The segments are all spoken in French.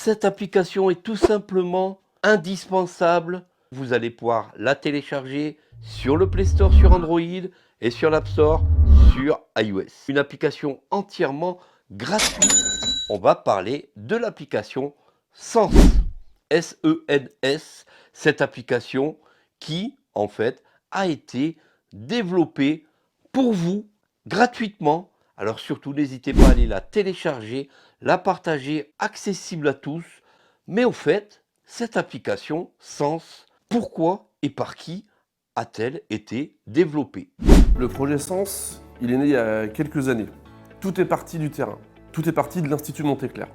Cette application est tout simplement indispensable. Vous allez pouvoir la télécharger sur le Play Store sur Android et sur l'App Store sur iOS. Une application entièrement gratuite. On va parler de l'application Sens. S-E-N-S. Cette application qui, en fait, a été développée pour vous gratuitement. Alors surtout, n'hésitez pas à aller la télécharger, la partager, accessible à tous. Mais au fait, cette application Sens, pourquoi et par qui a-t-elle été développée? Le projet Sens, il est né il y a quelques années. Tout est parti du terrain. Tout est parti de l'Institut Montéclair.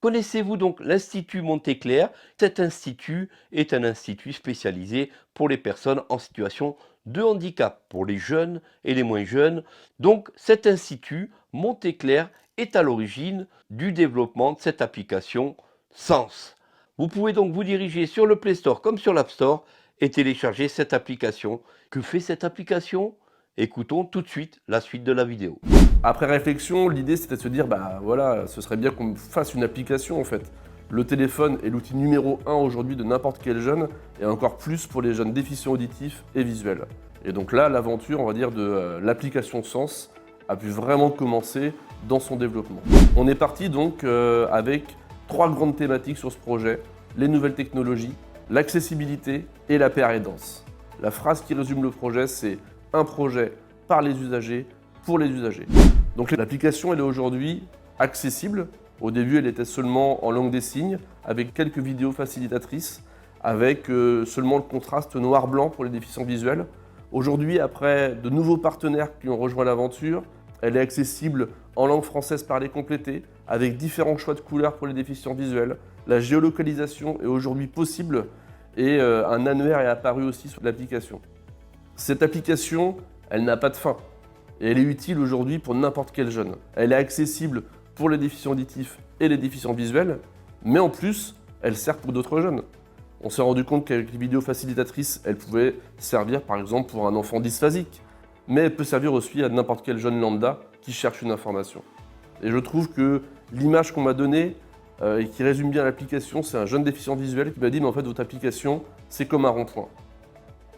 Connaissez-vous donc l'Institut Montéclair? Cet institut est un institut spécialisé pour les personnes en situation de handicap, pour les jeunes et les moins jeunes. Donc cet institut Montéclair est à l'origine du développement de cette application Sens. Vous pouvez donc vous diriger sur le Play Store comme sur l'App Store et télécharger cette application. Que fait cette application? Écoutons tout de suite la suite de la vidéo. Après réflexion, l'idée c'était de se dire, bah voilà, ce serait bien qu'on fasse une application en fait. Le téléphone est l'outil numéro 1 aujourd'hui de n'importe quel jeune, et encore plus pour les jeunes déficients auditifs et visuels. Et donc là, l'aventure, on va dire, de l'application Sens a pu vraiment commencer dans son développement. On est parti donc avec 3 grandes thématiques sur ce projet: les nouvelles technologies, l'accessibilité et la paire aidance. La phrase qui résume le projet, c'est un projet par les usagers, pour les usagers. Donc l'application, elle est aujourd'hui accessible. Au début, elle était seulement en langue des signes, avec quelques vidéos facilitatrices, avec seulement le contraste noir-blanc pour les déficients visuels. Aujourd'hui, après de nouveaux partenaires qui ont rejoint l'aventure, elle est accessible en langue française parlée complétée, avec différents choix de couleurs pour les déficients visuels. La géolocalisation est aujourd'hui possible et un annuaire est apparu aussi sur l'application. Cette application, elle n'a pas de fin. Et elle est utile aujourd'hui pour n'importe quel jeune. Elle est accessible pour les déficients auditifs et les déficients visuels, mais en plus, elle sert pour d'autres jeunes. On s'est rendu compte qu'avec les vidéos facilitatrices, elle pouvait servir par exemple pour un enfant dysphasique, mais elle peut servir aussi à n'importe quel jeune lambda qui cherche une information. Et je trouve que l'image qu'on m'a donnée et qui résume bien l'application, c'est un jeune déficient visuel qui m'a dit « mais en fait votre application, c'est comme un rond-point ».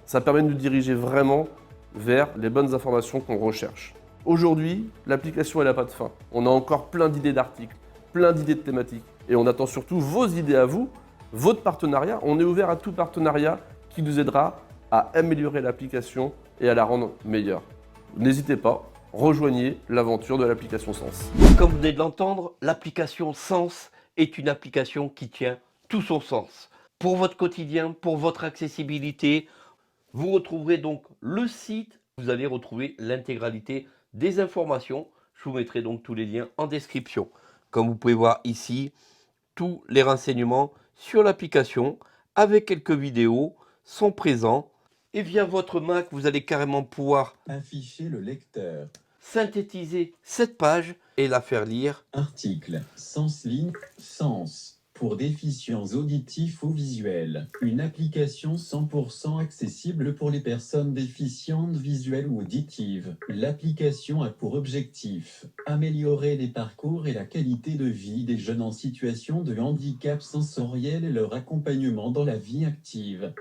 Ça permet de nous diriger vraiment vers les bonnes informations qu'on recherche. Aujourd'hui, l'application elle n'a pas de fin. On a encore plein d'idées d'articles, plein d'idées de thématiques. Et on attend surtout vos idées à vous, votre partenariat. On est ouvert à tout partenariat qui nous aidera à améliorer l'application et à la rendre meilleure. N'hésitez pas, rejoignez l'aventure de l'application Sens. Comme vous venez de l'entendre, l'application Sens est une application qui tient tout son sens. Pour votre quotidien, pour votre accessibilité, vous retrouverez donc le site, vous allez retrouver l'intégralité des informations. Je vous mettrai donc tous les liens en description. Comme vous pouvez voir ici, tous les renseignements sur l'application avec quelques vidéos sont présents. Et via votre Mac, vous allez carrément pouvoir afficher le lecteur. Synthétiser cette page et la faire lire. Article SensLink Sens pour déficients auditifs ou visuels. Une application 100% accessible pour les personnes déficientes visuelles ou auditives. L'application a pour objectif améliorer les parcours et la qualité de vie des jeunes en situation de handicap sensoriel et leur accompagnement dans la vie active.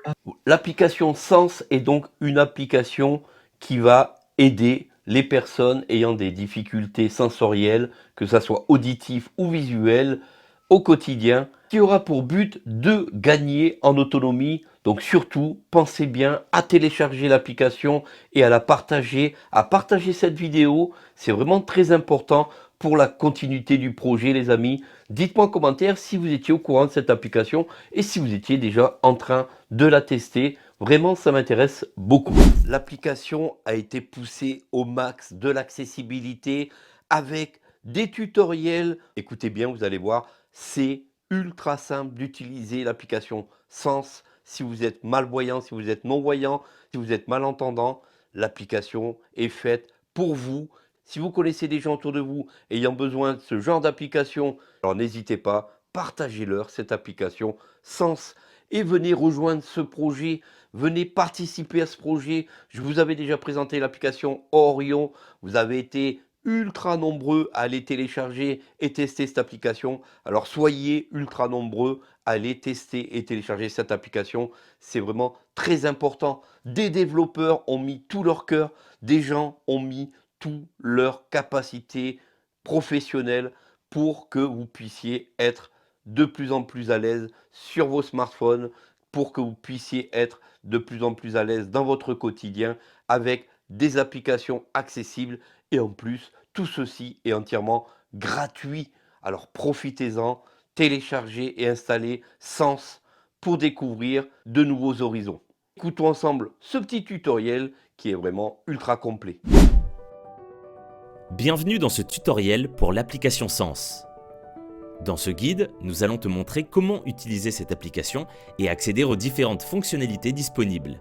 L'application Sens est donc une application qui va aider les personnes ayant des difficultés sensorielles, que ce soit auditives ou visuelles, au quotidien, qui aura pour but de gagner en autonomie. Donc surtout, pensez bien à télécharger l'application et à la partager, à partager cette vidéo. C'est vraiment très important pour la continuité du projet, les amis. Dites-moi en commentaire si vous étiez au courant de cette application et si vous étiez déjà en train de la tester. Vraiment, ça m'intéresse beaucoup. L'application a été poussée au max de l'accessibilité avec des tutoriels. Écoutez bien, vous allez voir, c'est ultra simple d'utiliser l'application Sens. Si vous êtes malvoyant, si vous êtes non-voyant, si vous êtes malentendant, l'application est faite pour vous. Si vous connaissez des gens autour de vous ayant besoin de ce genre d'application, alors n'hésitez pas, partagez-leur cette application Sens et venez rejoindre ce projet, venez participer à ce projet. Je vous avais déjà présenté l'application Orion, vous avez été ultra nombreux à aller télécharger et tester cette application. Alors soyez ultra nombreux à aller tester et télécharger cette application. C'est vraiment très important. Des développeurs ont mis tout leur cœur, des gens ont mis toute leur capacité professionnelle pour que vous puissiez être de plus en plus à l'aise sur vos smartphones, pour que vous puissiez être de plus en plus à l'aise dans votre quotidien avec des applications accessibles et en plus, tout ceci est entièrement gratuit. Alors profitez-en, téléchargez et installez Sens pour découvrir de nouveaux horizons. Écoutons ensemble ce petit tutoriel qui est vraiment ultra complet. Bienvenue dans ce tutoriel pour l'application Sens. Dans ce guide, nous allons te montrer comment utiliser cette application et accéder aux différentes fonctionnalités disponibles.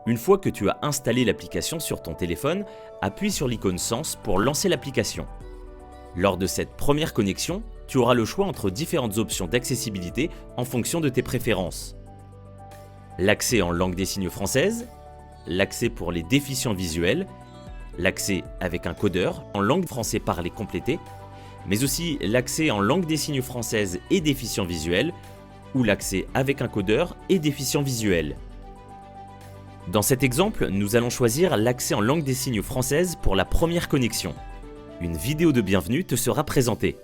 Une fois que tu as installé l'application sur ton téléphone, appuie sur l'icône Sens pour lancer l'application. Lors de cette première connexion, tu auras le choix entre différentes options d'accessibilité en fonction de tes préférences. L'accès en langue des signes française, l'accès pour les déficients visuels, l'accès avec un codeur en langue français parlée complétée, mais aussi l'accès en langue des signes française et déficient visuel, ou l'accès avec un codeur et déficient visuel. Dans cet exemple, nous allons choisir l'accès en langue des signes française pour la première connexion. Une vidéo de bienvenue te sera présentée.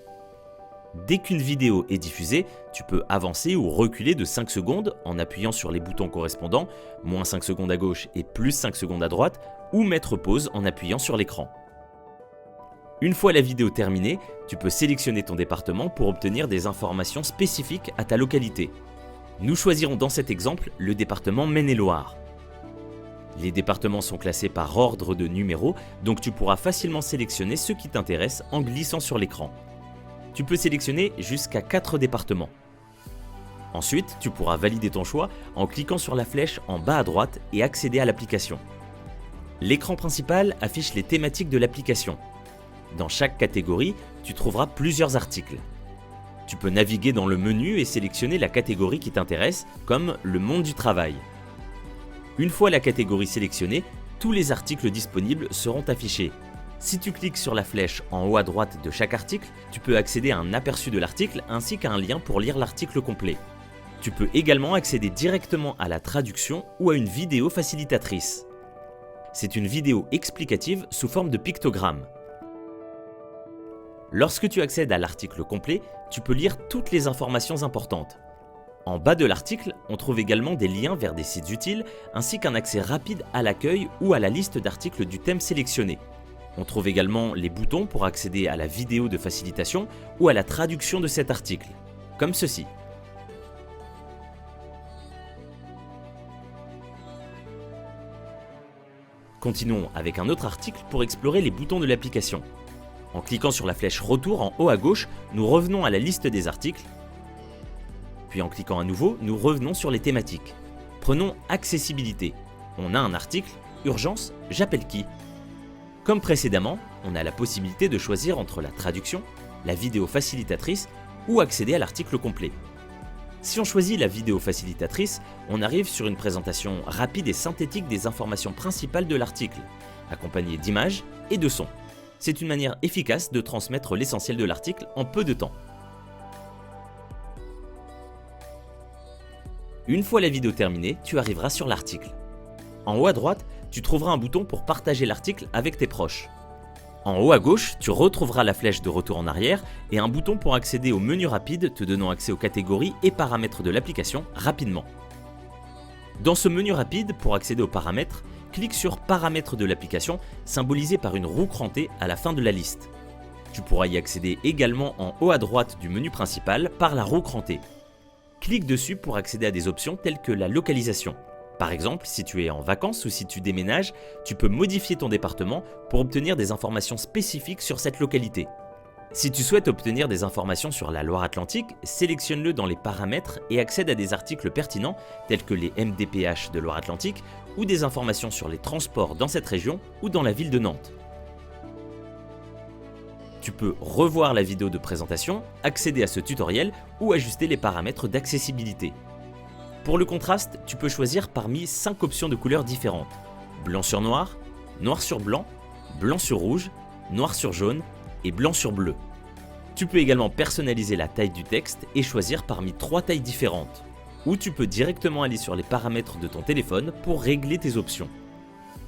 Dès qu'une vidéo est diffusée, tu peux avancer ou reculer de 5 secondes en appuyant sur les boutons correspondants, moins 5 secondes à gauche et plus 5 secondes à droite, ou mettre pause en appuyant sur l'écran. Une fois la vidéo terminée, tu peux sélectionner ton département pour obtenir des informations spécifiques à ta localité. Nous choisirons dans cet exemple le département Maine-et-Loire. Les départements sont classés par ordre de numéro, donc tu pourras facilement sélectionner ceux qui t'intéressent en glissant sur l'écran. Tu peux sélectionner jusqu'à 4 départements. Ensuite, tu pourras valider ton choix en cliquant sur la flèche en bas à droite et accéder à l'application. L'écran principal affiche les thématiques de l'application. Dans chaque catégorie, tu trouveras plusieurs articles. Tu peux naviguer dans le menu et sélectionner la catégorie qui t'intéresse, comme le monde du travail. Une fois la catégorie sélectionnée, tous les articles disponibles seront affichés. Si tu cliques sur la flèche en haut à droite de chaque article, tu peux accéder à un aperçu de l'article ainsi qu'à un lien pour lire l'article complet. Tu peux également accéder directement à la traduction ou à une vidéo facilitatrice. C'est une vidéo explicative sous forme de pictogramme. Lorsque tu accèdes à l'article complet, tu peux lire toutes les informations importantes. En bas de l'article, on trouve également des liens vers des sites utiles ainsi qu'un accès rapide à l'accueil ou à la liste d'articles du thème sélectionné. On trouve également les boutons pour accéder à la vidéo de facilitation ou à la traduction de cet article, comme ceci. Continuons avec un autre article pour explorer les boutons de l'application. En cliquant sur la flèche Retour en haut à gauche, nous revenons à la liste des articles. Puis en cliquant à nouveau, nous revenons sur les thématiques. Prenons Accessibilité. On a un article, Urgence, j'appelle qui? Comme précédemment, on a la possibilité de choisir entre la traduction, la vidéo facilitatrice ou accéder à l'article complet. Si on choisit la vidéo facilitatrice, on arrive sur une présentation rapide et synthétique des informations principales de l'article, accompagnée d'images et de sons. C'est une manière efficace de transmettre l'essentiel de l'article en peu de temps. Une fois la vidéo terminée, tu arriveras sur l'article. En haut à droite, tu trouveras un bouton pour partager l'article avec tes proches. En haut à gauche, tu retrouveras la flèche de retour en arrière et un bouton pour accéder au menu rapide te donnant accès aux catégories et paramètres de l'application rapidement. Dans ce menu rapide, pour accéder aux paramètres, clique sur Paramètres de l'application, symbolisé par une roue crantée à la fin de la liste. Tu pourras y accéder également en haut à droite du menu principal par la roue crantée. Clique dessus pour accéder à des options telles que la localisation. Par exemple, si tu es en vacances ou si tu déménages, tu peux modifier ton département pour obtenir des informations spécifiques sur cette localité. Si tu souhaites obtenir des informations sur la Loire-Atlantique, sélectionne-le dans les paramètres et accède à des articles pertinents tels que les MDPH de Loire-Atlantique ou des informations sur les transports dans cette région ou dans la ville de Nantes. Tu peux revoir la vidéo de présentation, accéder à ce tutoriel ou ajuster les paramètres d'accessibilité. Pour le contraste, tu peux choisir parmi 5 options de couleurs différentes. Blanc sur noir, noir sur blanc, blanc sur rouge, noir sur jaune et blanc sur bleu. Tu peux également personnaliser la taille du texte et choisir parmi 3 tailles différentes. Ou tu peux directement aller sur les paramètres de ton téléphone pour régler tes options.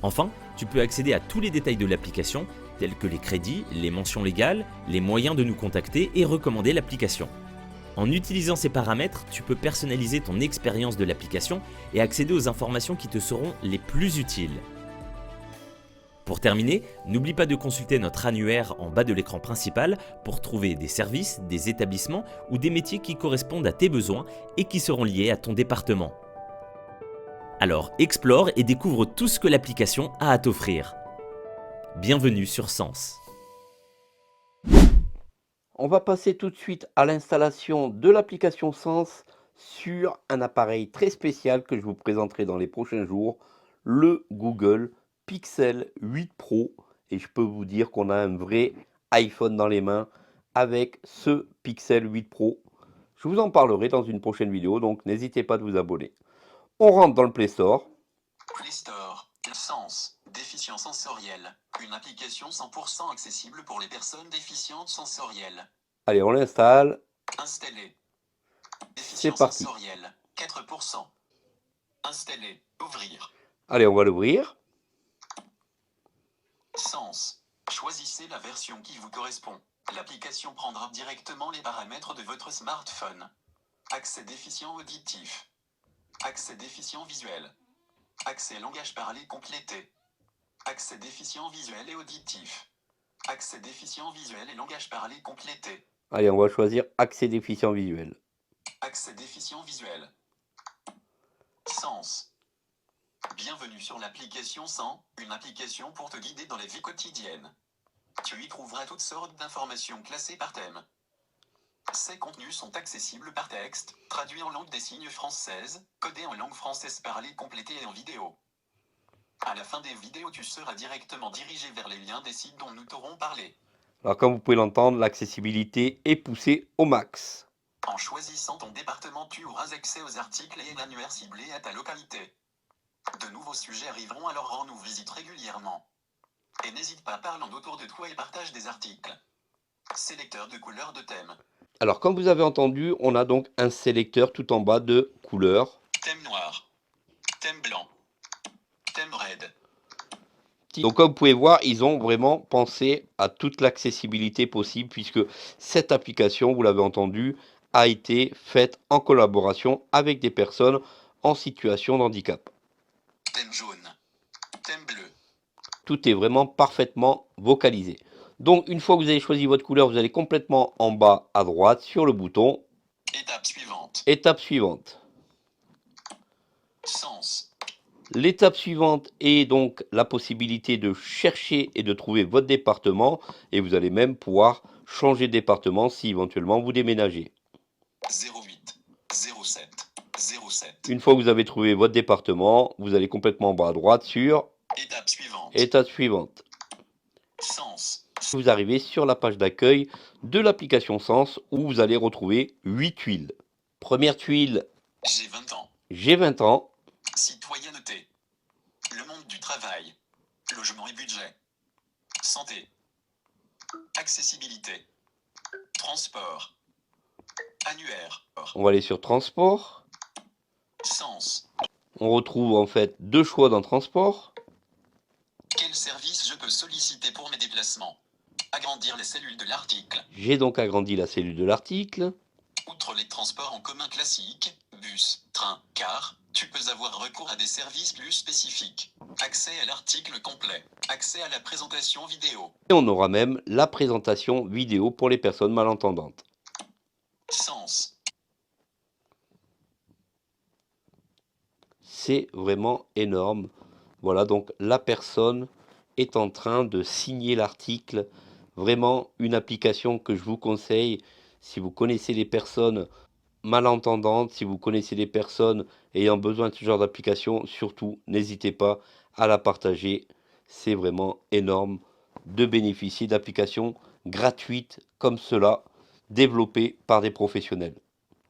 Enfin, tu peux accéder à tous les détails de l'application, tels que les crédits, les mentions légales, les moyens de nous contacter et recommander l'application. En utilisant ces paramètres, tu peux personnaliser ton expérience de l'application et accéder aux informations qui te seront les plus utiles. Pour terminer, n'oublie pas de consulter notre annuaire en bas de l'écran principal pour trouver des services, des établissements ou des métiers qui correspondent à tes besoins et qui seront liés à ton département. Alors explore et découvre tout ce que l'application a à t'offrir. Bienvenue sur Sens. On va passer tout de suite à l'installation de l'application Sens sur un appareil très spécial que je vous présenterai dans les prochains jours, le Google Pixel 8 Pro. Et je peux vous dire qu'on a un vrai iPhone dans les mains avec ce Pixel 8 Pro. Je vous en parlerai dans une prochaine vidéo, donc n'hésitez pas à vous abonner. On rentre dans le Play Store. Play Store, Sens, déficience sensorielle, une application 100% accessible pour les personnes déficientes sensorielles. Allez, on l'installe. Installé. C'est Déficience parti. sensorielle, 4%. Installé, ouvrir. Allez, on va l'ouvrir. Sens. Choisissez la version qui vous correspond. L'application prendra directement les paramètres de votre smartphone. Accès déficient auditif. Accès déficient visuel. Accès langage parlé complété. Accès déficient visuel et auditif. Accès déficient visuel et langage parlé complété. Allez, on va choisir accès déficient visuel. Accès déficient visuel. Sens. Bienvenue sur l'application Sens, une application pour te guider dans la vie quotidienne. Tu y trouveras toutes sortes d'informations classées par thème. Ces contenus sont accessibles par texte, traduits en langue des signes française, codés en langue française parlée complétée et en vidéo. À la fin des vidéos, tu seras directement dirigé vers les liens des sites dont nous t'aurons parlé. Alors, comme vous pouvez l'entendre, l'accessibilité est poussée au max. En choisissant ton département, tu auras accès aux articles et l'annuaire ciblés à ta localité. De nouveaux sujets arriveront, alors rends-nous visite régulièrement. Et n'hésite pas, parlant autour de toi et partage des articles. Sélecteur de couleurs de thème. Alors, comme vous avez entendu, on a donc un sélecteur tout en bas de couleurs. Thème noir. Thème blanc. Thème red. Donc, comme vous pouvez voir, ils ont vraiment pensé à toute l'accessibilité possible puisque cette application, vous l'avez entendu, a été faite en collaboration avec des personnes en situation de handicap. Thème jaune. Thème bleu. Tout est vraiment parfaitement vocalisé. Donc, une fois que vous avez choisi votre couleur, vous allez complètement en bas à droite sur le bouton. Étape suivante. Étape suivante. Sens. L'étape suivante est donc la possibilité de chercher et de trouver votre département. Et vous allez même pouvoir changer de département si éventuellement vous déménagez. 08. 07. 07. Une fois que vous avez trouvé votre département, vous allez complètement en bas à droite sur Étape suivante. Étape suivante. Sens. Vous arrivez sur la page d'accueil de l'application Sens où vous allez retrouver 8 tuiles. Première tuile, J'ai 20 ans. j'ai 20 ans. Citoyenneté. Le monde du travail. Logement et budget. Santé. Accessibilité. Transport. Annuaire. On va aller sur transport. Sens. On retrouve en fait 2 choix dans transport. Quel service je peux solliciter pour mes déplacements? Agrandir les cellules de l'article. J'ai donc agrandi la cellule de l'article. Outre les transports en commun classiques, bus, train, car, tu peux avoir recours à des services plus spécifiques. Accès à l'article complet. Accès à la présentation vidéo. Et on aura même la présentation vidéo pour les personnes malentendantes. Sens. C'est vraiment énorme. Voilà, donc la personne est en train de signer l'article. Vraiment une application que je vous conseille si vous connaissez des personnes malentendantes, si vous connaissez des personnes ayant besoin de ce genre d'application, surtout n'hésitez pas à la partager. C'est vraiment énorme de bénéficier d'applications gratuites comme cela, développées par des professionnels.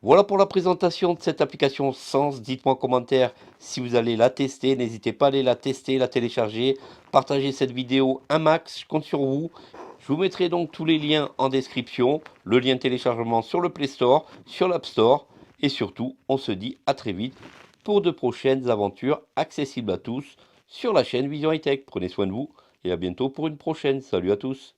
Voilà pour la présentation de cette application Sens. Dites-moi en commentaire si vous allez la tester. N'hésitez pas à aller la tester, la télécharger. Partagez cette vidéo un max, je compte sur vous. Je vous mettrai donc tous les liens en description. Le lien de téléchargement sur le Play Store, sur l'App Store. Et surtout, on se dit à très vite pour de prochaines aventures accessibles à tous sur la chaîne Vision High Tech. Prenez soin de vous et à bientôt pour une prochaine. Salut à tous.